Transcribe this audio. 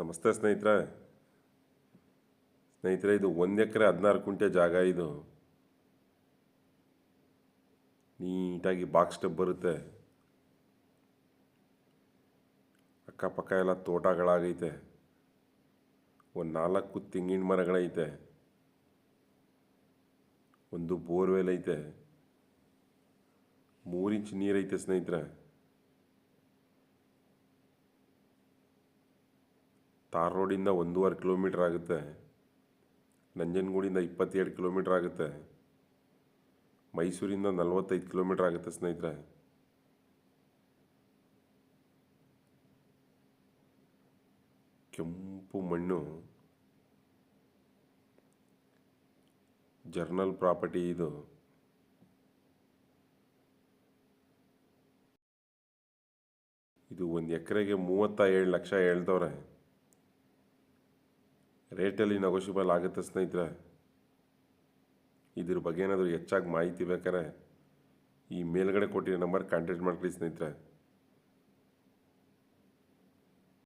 ನಮಸ್ತೆ ಸ್ನೇಹಿತರೆ ಇದು 1 ಎಕರೆ 16 ಕುಂಟೆ ಜಾಗ. ಇದು ನೀಟಾಗಿ ಬಾಕ್ಸ್ ಸ್ಟೆಪ್ ಬರುತ್ತೆ. ಅಕ್ಕಪಕ್ಕ ಎಲ್ಲ ತೋಟಗಳಾಗೈತೆ. ಒಂದು 4 ತೆಂಗಿನ ಮರಗಳೈತೆ. ಒಂದು ಬೋರ್ವೆಲ್ ಐತೆ. 3 ಇಂಚ್ ನೀರೈತೆ ಸ್ನೇಹಿತರೆ. ತಾರ್ ರೋಡಿಂದ 1.5 ಕಿಲೋಮೀಟರ್ ಆಗುತ್ತೆ. ನಂಜನಗೂಡಿಂದ 27 ಕಿಲೋಮೀಟರ್ ಆಗುತ್ತೆ. ಮೈಸೂರಿಂದ 45 ಕಿಲೋಮೀಟರ್ ಆಗುತ್ತೆ ಸ್ನೇಹಿತರೆ. ಕೆಂಪು ಮಣ್ಣು, ಜರ್ನಲ್ ಪ್ರಾಪರ್ಟಿ ಇದು. ಇದು 1 ಎಕರೆಗೆ 37 ಲಕ್ಷ ಹೇಳ್ತವ್ರೆ. ರೇಟಲ್ಲಿ ನೆಗೋಷಿಯಬಲ್ ಆಗುತ್ತೆ ಸ್ನೇಹಿತರೆ. ಇದ್ರ ಬಗ್ಗೆ ಏನಾದರೂ ಹೆಚ್ಚಾಗಿ ಮಾಹಿತಿ ಬೇಕಾದ್ರೆ ಈ ಮೇಲ್ಗಡೆ ಕೊಟ್ಟಿರೋ ನಂಬರ್ ಕಾಂಟ್ಯಾಕ್ಟ್ ಮಾಡ್ಕೊಳ್ಳಿ ಸ್ನೇಹಿತರೆ.